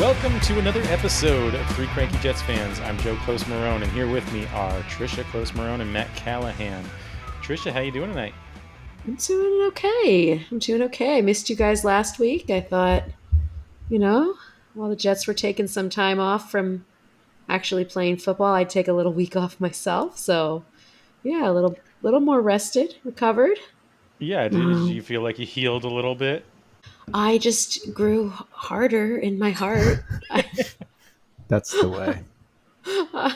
Welcome to another episode of Three Cranky Jets Fans. I'm Joe Close Marone, and here with me are Trisha Close Marone and Matt Callahan. Trisha, how you doing tonight? I'm doing okay. I missed you guys last week. I thought, while the Jets were taking some time off from actually playing football, I'd take a little week off myself. So, yeah, a little more rested, recovered. Yeah, did you feel like you healed a little bit? I just grew harder in my heart. That's the way. I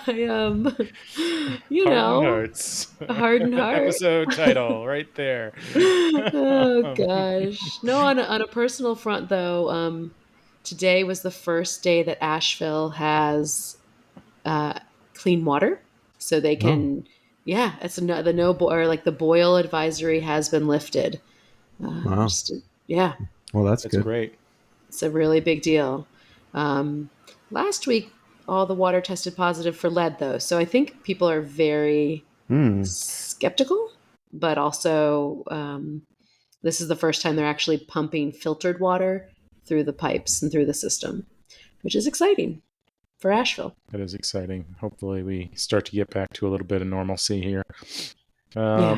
Hardened heart. Episode title right there. Oh gosh. No, on a personal front though, today was the first day that Asheville has clean water, so they can. Yeah, it's the boil advisory has been lifted. Wow. Yeah. Well, that's good. Great. It's a really big deal. Last week, all the water tested positive for lead, though, so I think people are very skeptical. But also, this is the first time they're actually pumping filtered water through the pipes and through the system, which is exciting for Asheville. That is exciting. Hopefully we start to get back to a little bit of normalcy here. Yeah.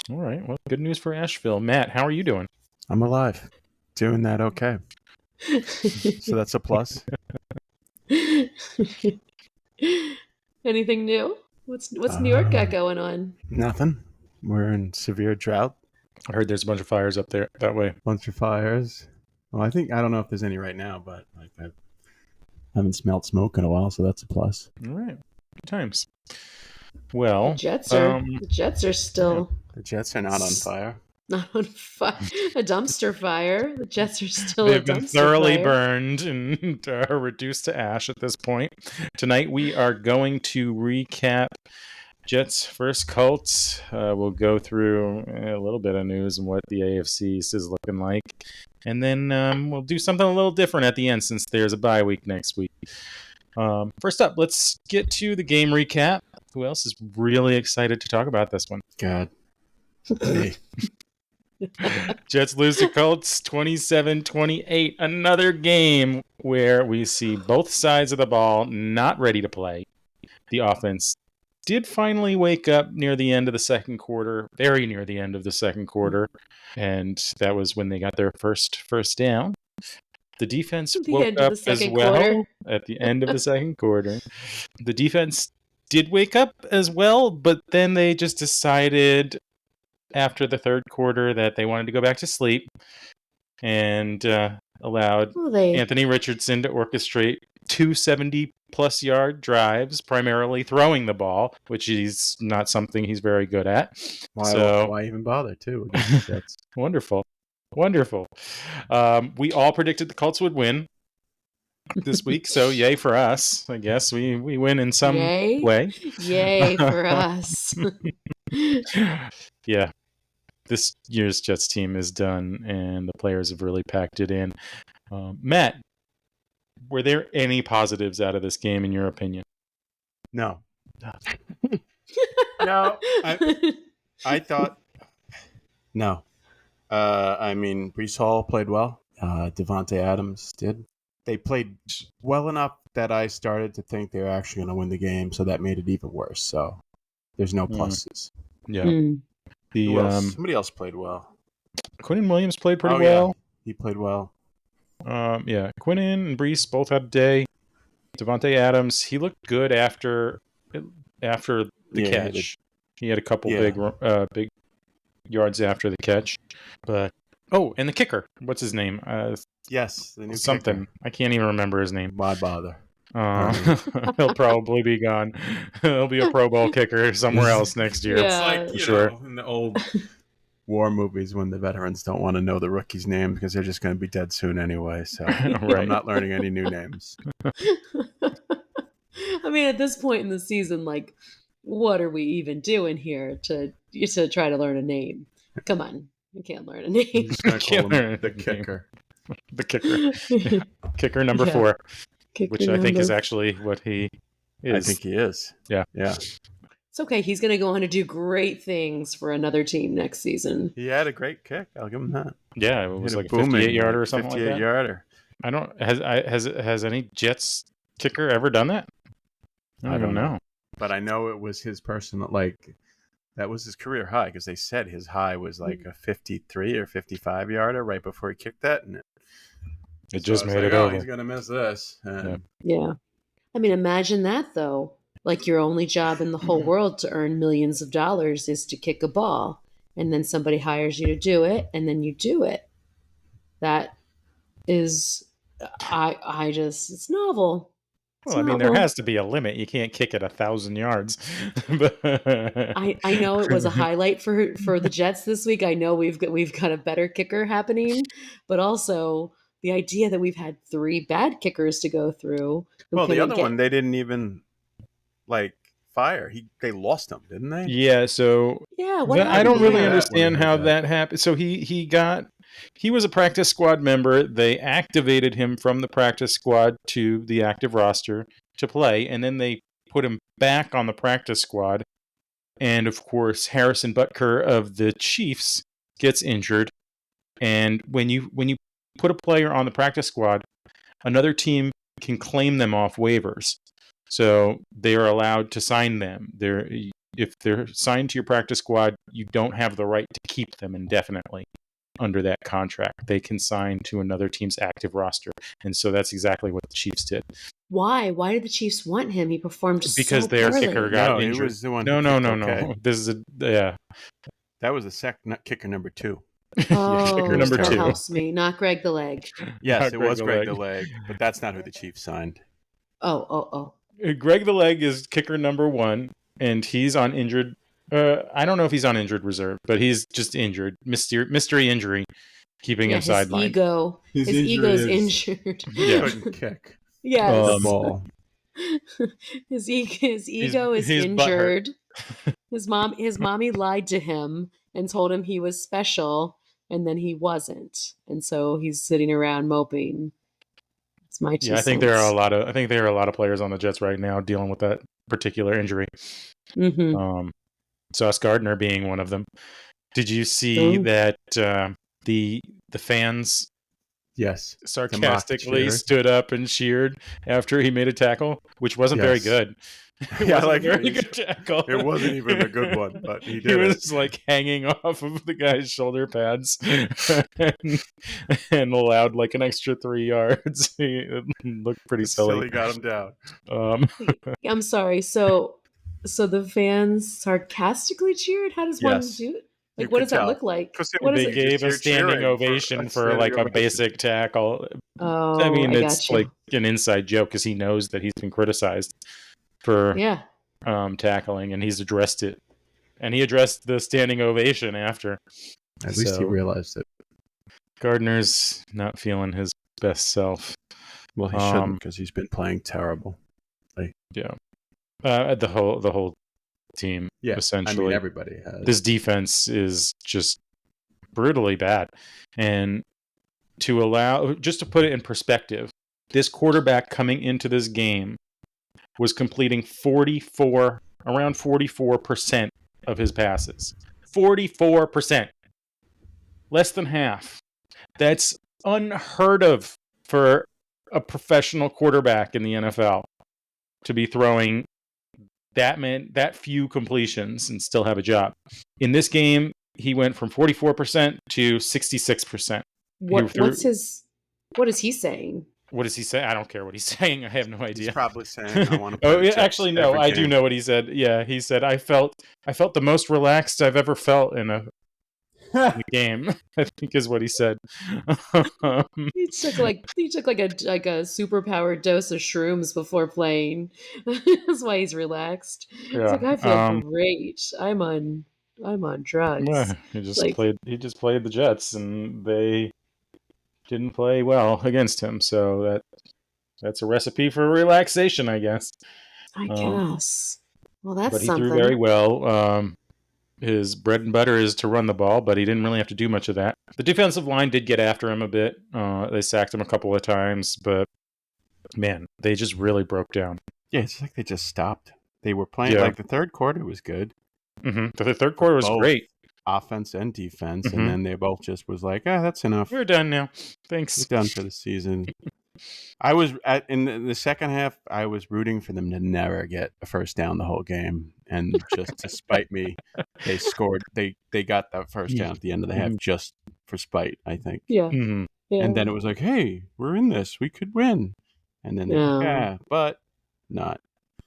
All right. Well, good news for Asheville. Matt, how are you doing? I'm alive. Doing that okay. So that's a plus. Anything new? What's New York got going on? Nothing. We're in severe drought. I heard there's a bunch of fires up there that way. Bunch of fires. Well, I don't know if there's any right now, but I haven't smelled smoke in a while, so that's a plus. All right. Good times. Well, The Jets are still The Jets are not on fire. not on fire. A dumpster fire. The Jets are still they've a dumpster been thoroughly fire. burned and reduced to ash at this point. Tonight we are going to recap Jets versus Colts. We'll go through a little bit of news and what the AFC East is looking like. And then we'll do something a little different at the end since there's a bye week next week. First up, let's get to the game recap. Who else is really excited to talk about this one? God. Hey. Jets lose to Colts 27-28. Another game where we see both sides of the ball not ready to play. The offense did finally wake up near the end of the second quarter, very near the end of the second quarter, and that was when they got their first down. The defense woke up as well at the end of the second quarter. The defense did wake up as well, but then they just decided after the third quarter that they wanted to go back to sleep and allowed Anthony Richardson to orchestrate 270-plus yard drives, primarily throwing the ball, which is not something he's very good at. Why even bother, too? That's Wonderful. We all predicted the Colts would win this week, so yay for us. I guess we win in some way. Yay for us. Yeah. This year's Jets team is done, and the players have really packed it in. Matt, were there any positives out of this game, in your opinion? No. No. I thought... No. Breece Hall played well. Devante Adams did. They played well enough that I started to think they were actually going to win the game, so that made it even worse. So there's no pluses. Yeah. Somebody else played well. Quinnen Williams played pretty well. Yeah. He played well. Quinnen and Breece both had a day. Devante Adams, he looked good after the catch. He had a couple big yards after the catch. But and the kicker, what's his name? Yes, the new something. kicker. I can't even remember his name. Why bother? He'll probably be gone. He'll be a Pro Bowl kicker somewhere else next year. Yeah. It's like, in the old war movies when the veterans don't want to know the rookies' names because they're just going to be dead soon anyway. So Right. I'm not learning any new names. I mean, at this point in the season, like, what are we even doing here to try to learn a name? Come on. You can't learn a name. I'm just going to call him the kicker. The kicker. Kicker number 4. Which I think is actually what he is. I think he is. Yeah. It's okay. He's going to go on to do great things for another team next season. He had a great kick. I'll give him that. Yeah, it was like a 58-yarder or something like that. 58-yarder. I don't has any Jets kicker ever done that? I don't know. But I know it was his personal, that was his career high, because they said his high was like a 53 or 55 yarder right before he kicked that, and it just made it over. He's gonna miss this. Yeah. I mean, imagine that though. Like your only job in the whole world to earn millions of dollars is to kick a ball, and then somebody hires you to do it, and then you do it. That is, I just, it's novel. Well, I mean, there has to be a limit. You can't kick it 1,000 yards. I know it was a highlight for the Jets this week. I know we've got a better kicker happening, but also the idea that we've had 3 bad kickers to go through. Well, the other one they didn't even fire. They lost him, didn't they? Yeah. So I don't really understand how that happened. So he was a practice squad member. They activated him from the practice squad to the active roster to play, and then they put him back on the practice squad. And of course, Harrison Butker of the Chiefs gets injured. And when you put a player on the practice squad, another team can claim them off waivers. So they are allowed to sign them. If they're signed to your practice squad, you don't have the right to keep them indefinitely under that contract. They can sign to another team's active roster. And so that's exactly what the Chiefs did. Why? Why did the Chiefs want him? He performed because their kicker got injured. He was the one no. This is That was the kicker number 2. Oh, kicker number 2. That helps me. Not Greg the Leg. Yes, it was Greg the Leg, but that's not who the Chiefs signed. Oh. Greg the Leg is kicker number 1, and he's on injured. I don't know if he's on injured reserve, but he's just injured. Mystery injury, keeping him sidelined. His ego's injured. He couldn't kick. Yes. Ball. His ego is injured. His mommy lied to him and told him he was special, and then he wasn't, and so he's sitting around moping. It's my 2 cents. I think there are a lot of players on the Jets right now dealing with that particular injury. Mm-hmm. Sauce Gardner being one of them. Did you see that the fans? Yes, sarcastically stood up and cheered after he made a tackle, which wasn't very good. Very good tackle. It wasn't even a good one, but he did. He was hanging off of the guy's shoulder pads and allowed an extra 3 yards. It looked pretty silly. Silly got him down. I'm sorry. So the fans sarcastically cheered. How does one do it? What does that look like? They gave a standing ovation for a basic tackle. Oh, I mean, it's an inside joke because he knows that he's been criticized for tackling, and he's addressed it. And he addressed the standing ovation after. At least he realized it. Gardner's not feeling his best self. Well, he shouldn't, because he's been playing terrible. The whole team, essentially. I mean, everybody has. This defense is just brutally bad. And just to put it in perspective, this quarterback coming into this game was completing around 44% of his passes. 44%. Less than half. That's unheard of for a professional quarterback in the NFL to be throwing that few completions and still have a job. In this game, he went from 44% to 66%. What is he saying? What does he say? I don't care what he's saying. I have no idea. He's probably saying, I want to play actually, no, I do know what he said. Yeah, he said, I felt the most relaxed I've ever felt in a game, I think is what he said. He took a superpowered dose of shrooms before playing. That's why he's relaxed. Yeah. It's I feel great. I'm on drugs. Yeah, he just played the Jets, and they didn't play well against him. So that's a recipe for relaxation, I guess. I guess. Well, that's but something. He threw very well. His bread and butter is to run the ball, but he didn't really have to do much of that. The defensive line did get after him a bit. They sacked him a couple of times, but man, they just really broke down. Yeah, it's like they just stopped. They were playing the third quarter was good. Mm-hmm. The third quarter was great. offense and defense, Mhm. and then they both just was like, that's enough. We're done now. Thanks. We're done for the season. I was in the second half. I was rooting for them to never get a first down the whole game, and just to spite me, they scored. They got that first down at the end of the half just for spite, I think. Yeah. Mhm. Yeah. And then it was like, hey, we're in this. We could win. And then they're like, but not.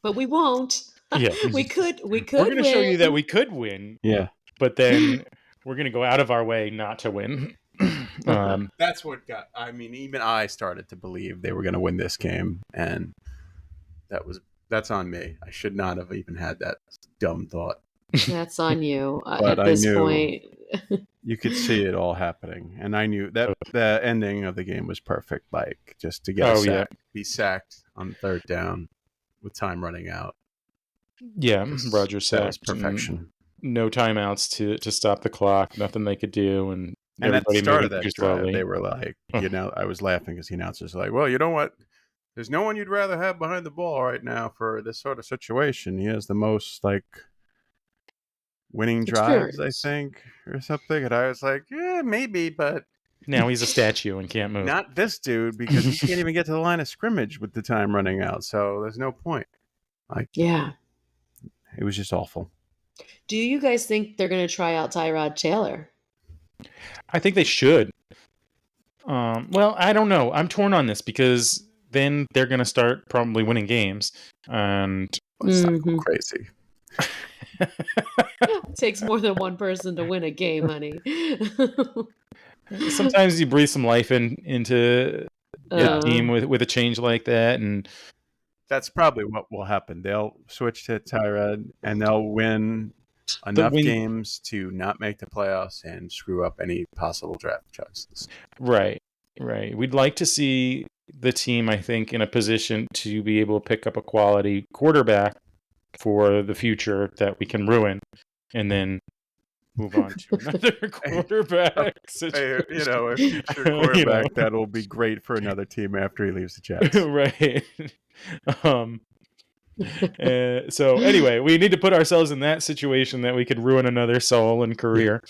But we won't. Yeah. we could. We're going to show you that we could win. Yeah. But then we're going to go out of our way not to win. That's what got. I mean, even I started to believe they were going to win this game, and that's on me. I should not have even had that dumb thought. That's on you. But at this I knew point, you could see it all happening, and I knew that the ending of the game was perfect. Like just to get be sacked on third down with time running out. Yeah, Roger said that was perfection. No timeouts to stop the clock. Nothing they could do, and at the start of that drive, slowly. They were like, I was laughing because the announcers were like, well, you know what? There's no one you'd rather have behind the ball right now for this sort of situation. He has the most winning drives, I think, or something. And I was like, yeah, maybe, but now he's a statue and can't move. Not this dude, because he can't even get to the line of scrimmage with the time running out. So there's no point. Yeah. It was just awful. Do you guys think they're going to try out Tyrod Taylor? I think they should. Well, I don't know. I'm torn on this because then they're going to start probably winning games. And that's not crazy. It takes more than one person to win a game, honey. Sometimes you breathe some life into a team with a change like that, and that's probably what will happen. They'll switch to Tyrod, and they'll win enough games to not make the playoffs and screw up any possible draft choices. Right. We'd like to see the team, I think, in a position to be able to pick up a quality quarterback for the future that we can ruin, and then move on to another quarterback. A future quarterback that'll be great for another team after he leaves the Jets. Right. So anyway, we need to put ourselves in that situation that we could ruin another soul and career.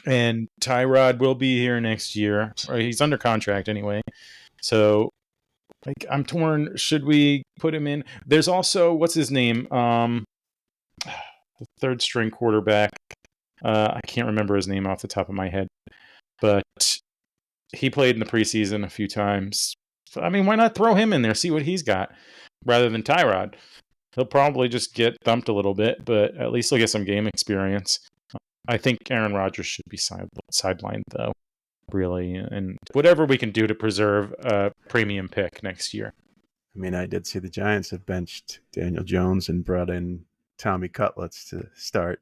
And Tyrod will be here next year. Or he's under contract anyway. So I'm torn. Should we put him in? There's also, what's his name? The third string quarterback. I can't remember his name off the top of my head, but he played in the preseason a few times. So, I mean, why not throw him in there, see what he's got, rather than Tyrod? He'll probably just get thumped a little bit, but at least he'll get some game experience. I think Aaron Rodgers should be sidelined, though, really, and whatever we can do to preserve a premium pick next year. I mean, I did see the Giants have benched Daniel Jones and brought in Tommy Cutlets to start.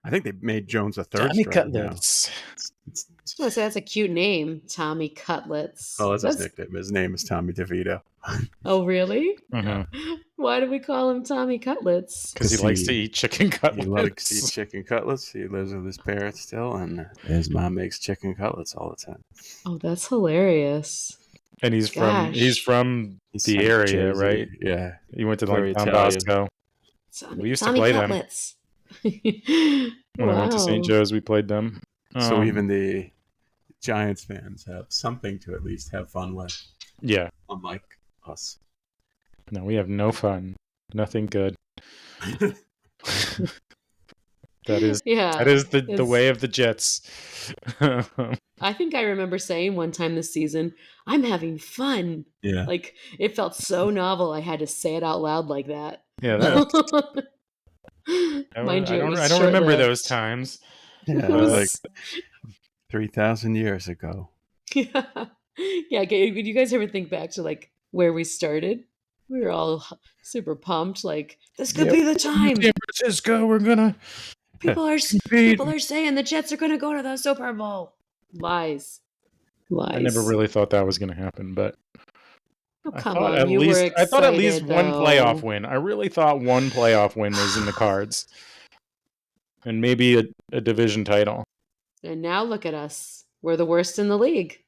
I think they made Jones a third Tommy string Cutlets. Now. That's a cute name, Tommy Cutlets. Oh, that's his nickname. His name is Tommy DeVito. Oh, really? Mm-hmm. Why do we call him Tommy Cutlets? Because he likes to eat chicken cutlets. He likes to eat chicken cutlets. He lives with his parents still, and his mom makes chicken cutlets all the time. Oh, that's hilarious. And he's from the area, Jersey, right? Yeah. He went to Don Bosco. We used to play Cutlets. When I went to St. Joe's, we played them. So even the Giants fans have something to at least have fun with. Yeah. Unlike us. No, we have no fun. Nothing good. That is the way of the Jets. I think I remember saying one time this season, I'm having fun. Yeah. Like, it felt so novel. I had to say it out loud like that. Yeah. Mind you, I don't remember those times. Yeah, like 3,000 years ago. Yeah. Yeah. Did you guys ever think back to where we started? We were all super pumped. Like, this could be the time. San Francisco, we're gonna. People are saying the Jets are gonna go to the Super Bowl. Lies. I never really thought that was gonna happen, but I thought at least one playoff win. I really thought one playoff win was in the cards, and maybe a division title. And now look at us. We're the worst in the league.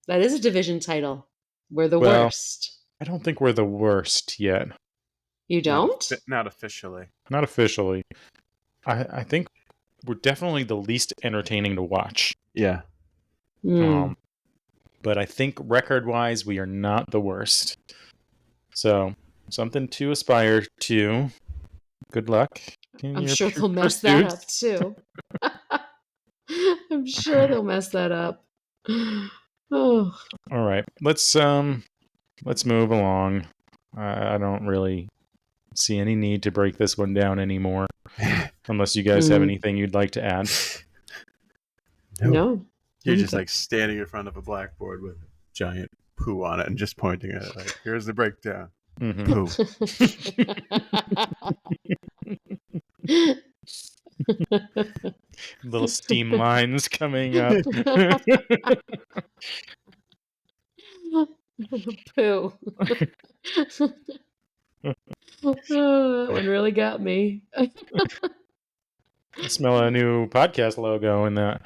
That is a division title. We're the worst. I don't think we're the worst yet. You don't? Not officially. Not officially. I think we're definitely the least entertaining to watch. Yeah. But I think record-wise, we are not the worst. So, something to aspire to. Good luck. I'm sure they'll mess that up too. I'm sure they'll mess that up. Oh. All right. Let's move along. I don't really see any need to break this one down anymore. Unless you guys have anything you'd like to add. No. You're just like standing in front of a blackboard with a giant poo on it and just pointing at it like, here's the breakdown. Poo. Little steam lines coming up. Poo. That one really got me. I smell a new podcast logo in that.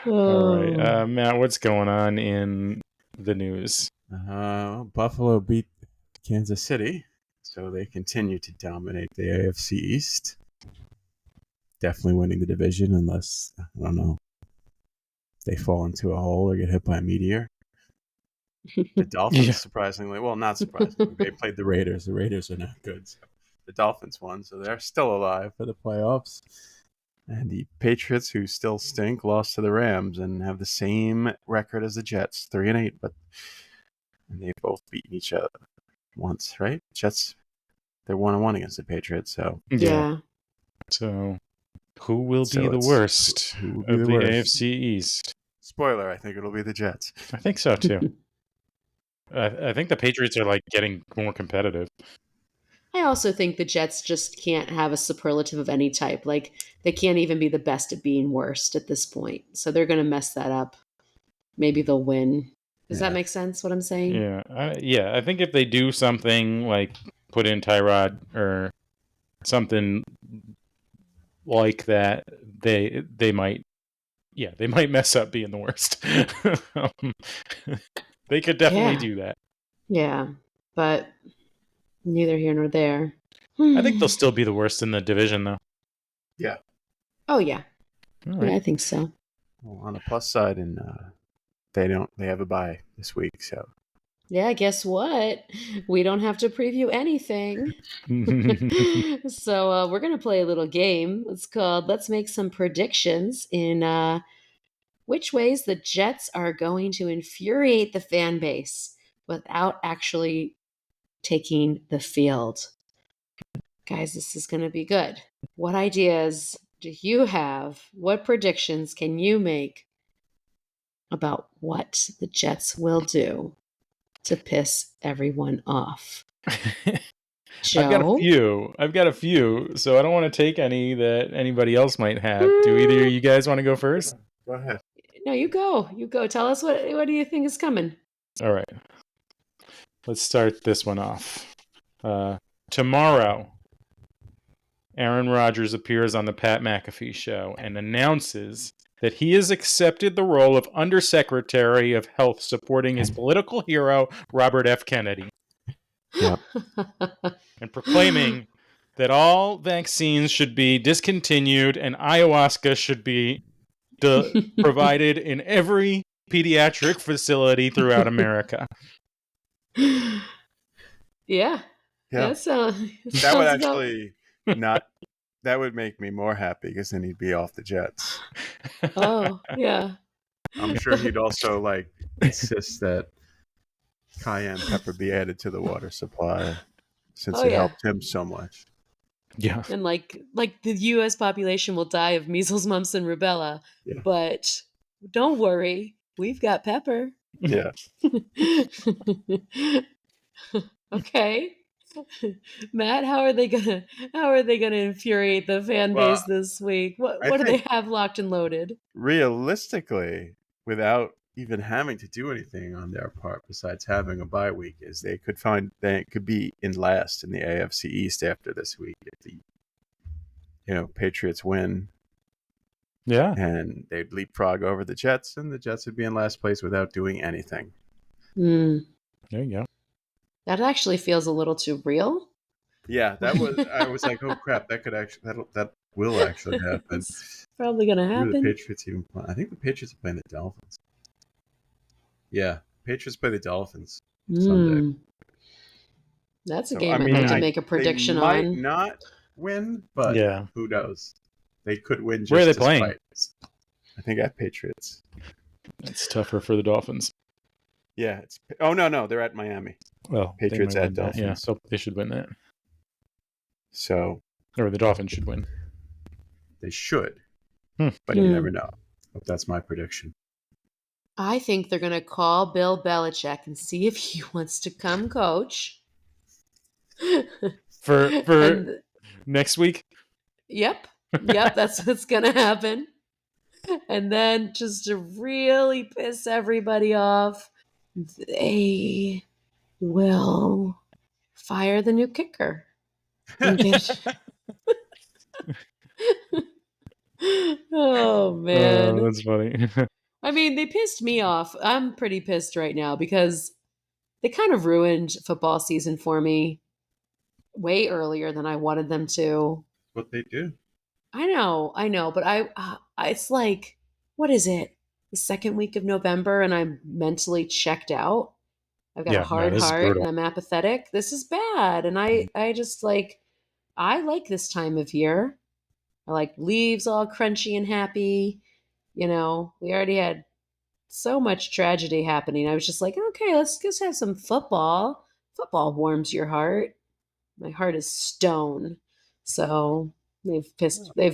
All right. Matt, what's going on in the news? Buffalo beat Kansas City, so they continue to dominate the AFC East. Definitely winning the division unless, I don't know, they fall into a hole or get hit by a meteor. The Dolphins, surprisingly, well, not surprisingly, they played the Raiders. The Raiders are not good. So the Dolphins won, so they're still alive for the playoffs. And the Patriots, who still stink, lost to the Rams and have the same record as the Jets, 3-8. And they've both beaten each other once, right? Jets, they're 1-1 against the Patriots. So yeah. So who will be the worst of the AFC East? Spoiler: I think it'll be the Jets. I think so too. I think the Patriots are like getting more competitive. I also think the Jets just can't have a superlative of any type. Like, they can't even be the best at being worst at this point. So they're going to mess that up. Maybe they'll win. Does that make sense, what I'm saying? Yeah. I think if they do something like put in Tyrod or something like that, they might mess up being the worst. They could definitely do that. Yeah, but neither here nor there. I think they'll still be the worst in the division, though. Yeah. Oh, yeah. Right. Yeah, I think so. Well, on the plus side, and they have a bye this week, so. Yeah, guess what? We don't have to preview anything. So we're going to play a little game. It's called Let's Make Some Predictions in which ways the Jets are going to infuriate the fan base without actually taking the field. Guys, this is going to be good. What ideas do you have? What predictions can you make about what the Jets will do to piss everyone off? Joe? I've got a few, so I don't want to take any that anybody else might have. Do either of you guys want to go first? Go ahead. No, you go. You go. Tell us what do you think is coming? All right. Let's start this one off. Tomorrow, Aaron Rodgers appears on the Pat McAfee show and announces that he has accepted the role of Undersecretary of Health, supporting his political hero, Robert F. Kennedy. Yep. And proclaiming that all vaccines should be discontinued and ayahuasca should be provided in every pediatric facility throughout America. Yeah. That would actually that would make me more happy because then he'd be off the Jets. Oh, yeah. I'm sure he'd also insist that cayenne pepper be added to the water supply since it helped him so much. Yeah. And like the US population will die of measles, mumps, and rubella. Yeah. But don't worry, we've got pepper. Yeah. Okay. Matt, how are they gonna infuriate the fan base this week? What do they have locked and loaded? Realistically, without even having to do anything on their part besides having a bye week, is they could be in last in the AFC East after this week if the Patriots win. Yeah. And they'd leapfrog over the Jets, and the Jets would be in last place without doing anything. Mm. There you go. That actually feels a little too real. Yeah, that was. I was like, oh crap, that will actually happen. It's probably gonna Who are the happen. Patriots even playing? I think the Patriots are playing the Dolphins. Yeah, Patriots play the Dolphins Sunday. That's a So, game I I'd mean, like to make a prediction they might on. not win, but Yeah. who knows? They could win. Just Where are they to playing? spite. I think at Patriots. It's tougher for the Dolphins. Yeah. No, they're at Miami. Well, Patriots they might at win that. Dolphins. Yeah, so they should win that. So Or the Dolphins should win. they should, but you never know. But that's my prediction. I think they're gonna call Bill Belichick and see if he wants to come coach. For And- next week? Yep, that's what's gonna happen. And then just to really piss everybody off, they will fire the new kicker. And get... Oh man. Oh, that's funny. I mean, they pissed me off. I'm pretty pissed right now because they kind of ruined football season for me way earlier than I wanted them to. What they do? I know, but it's like, what is it? The second week of November, and I'm mentally checked out. I've got a hard this is heart, brutal. and I'm apathetic. This is bad, and I just like, I like this time of year. I like leaves all crunchy and happy. You know, we already had so much tragedy happening. I was just like, okay, let's just have some football. Football warms your heart. My heart is stone. So they've pissed At me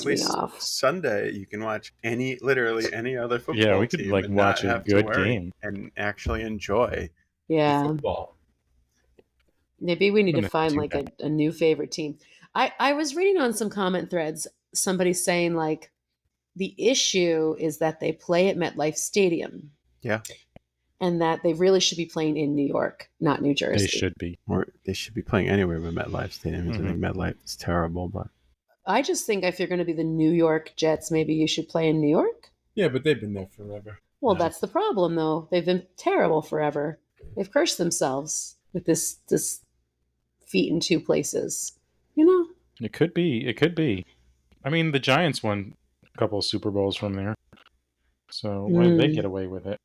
least off. Sunday, you can watch literally any other football. Yeah, we could team like and watch not a have to good worry game. and actually enjoy Yeah. football. Maybe we need to Wouldn't find be too like bad. a new favorite team. I was reading on some comment threads, somebody saying like the issue is that they play at MetLife Stadium. Yeah. And that they really should be playing in New York, not New Jersey. They should be. Or they should be playing anywhere but MetLife Stadium. I think MetLife is terrible, but I just think if you're going to be the New York Jets, maybe you should play in New York. yeah, but they've been there forever. Well, that's the problem, though. They've been terrible forever. They've cursed themselves with this feet in two places. You know? It could be. It could be. I mean, the Giants won a couple of Super Bowls from there. So why did they get away with it?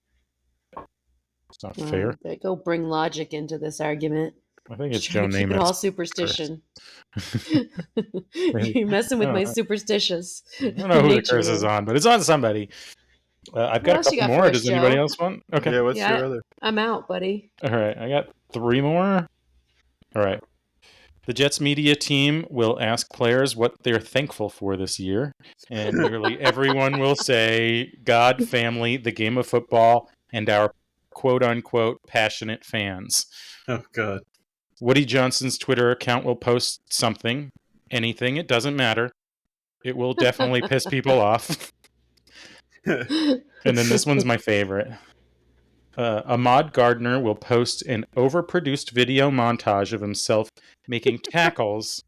It's not fair. They go bring logic into this argument. I think it's Trying Joe to keep it Namath's all superstition. You're messing with my superstitious. I don't know who the nature. curse is on, but it's on somebody. I've got a else you couple got more. for us, Does anybody Joe? else want? Okay. Yeah, what's Yeah. your other? I'm out, buddy. All right. I got 3 more. All right. The Jets media team will ask players what they're thankful for this year, and nearly everyone will say God, family, the game of football, and our quote-unquote passionate fans. Oh, God. Woody Johnson's Twitter account will post something, anything, it doesn't matter. It will definitely piss people off. And then this one's my favorite. Ahmad Gardner will post an overproduced video montage of himself making tackles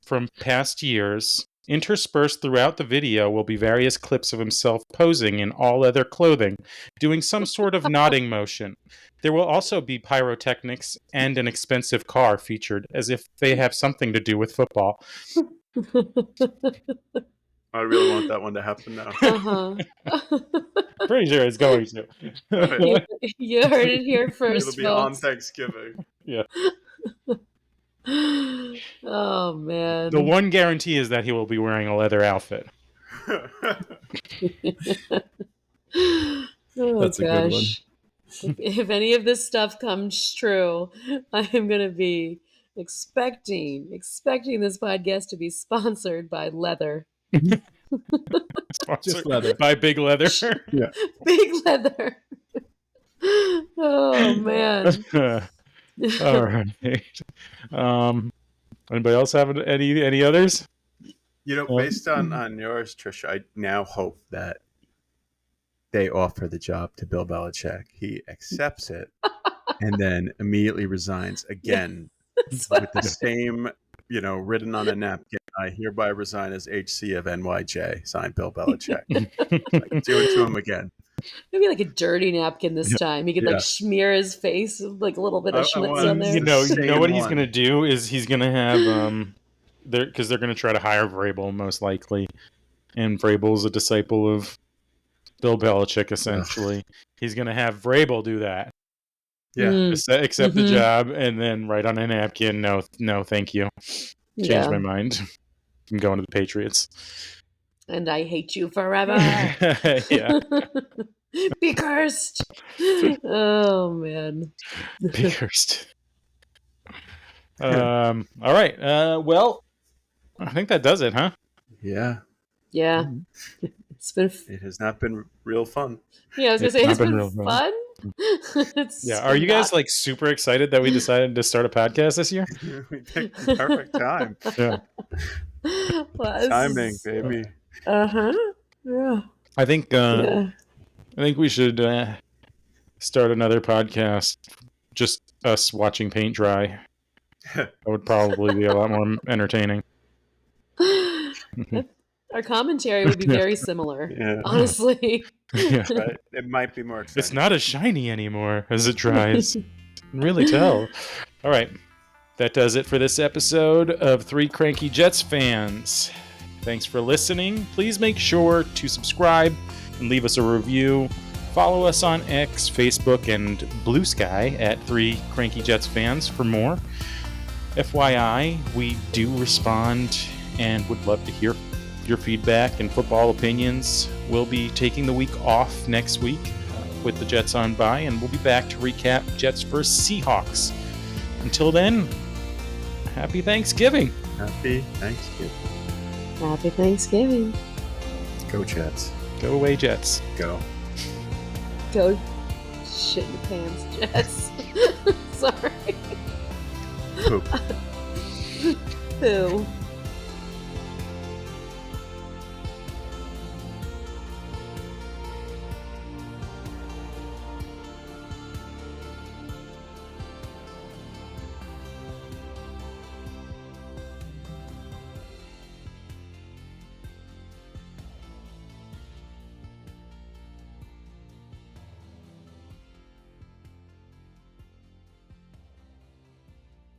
from past years. Interspersed throughout the video will be various clips of himself posing in all leather clothing, doing some sort of nodding motion. There will also be pyrotechnics and an expensive car featured, as if they have something to do with football. I really want that one to happen now. Pretty sure it's going to. You heard it here first, It'll be on folks. Thanksgiving. Yeah. Oh, man. The one guarantee is that he will be wearing a leather outfit. Oh, That's a good one. If any of this stuff comes true, I am going to be expecting this podcast to be sponsored by leather. Sponsored leather. by Big Leather. Yeah. Big leather. Oh, man. All right. Anybody else have any others? You know, based on yours, Trisha, I now hope that they offer the job to Bill Belichick. He accepts it and then immediately resigns again with the same, written on a napkin. I hereby resign as HC of NYJ. Signed, Bill Belichick. Do it to him again. Maybe like a dirty napkin this time. He could like smear his face with like a little bit of schmutz on there. You know what he's gonna do is he's gonna have because they're gonna try to hire Vrabel most likely, and Vrabel's a disciple of Bill Belichick essentially. He's gonna have Vrabel do that. Yeah, accept the job, and then write on a napkin, no, thank you. Change my mind. I'm going to the Patriots. And I hate you forever. Yeah. Be cursed. Oh, man. Be cursed. All right. Well, I think that does it, huh? Yeah. Yeah. It's been... It has not been real fun. Yeah, I was going to say, it's been fun. Are you guys like super excited that we decided to start a podcast this year? We picked the perfect time. Yeah. Well, timing, baby. Yeah. I think we should start another podcast. Just us watching paint dry. That would probably be a lot more entertaining. Our commentary would be very similar, honestly. Yeah. But it might be more exciting. It's not as shiny anymore as it dries. You can really tell. All right. That does it for this episode of Three Cranky Jets Fans. Thanks for listening. Please make sure to subscribe and leave us a review. Follow us on X, Facebook, and Blue Sky at Three Cranky Jets Fans for more. FYI, we do respond and would love to hear your feedback and football opinions. We'll be taking the week off next week with the Jets on bye, and we'll be back to recap Jets vs. Seahawks. Until then, happy Thanksgiving. Happy Thanksgiving. Happy Thanksgiving. Go Jets. Go away, Jets. Go. Go shit in the pants, Jets. Sorry. Poop. Poo.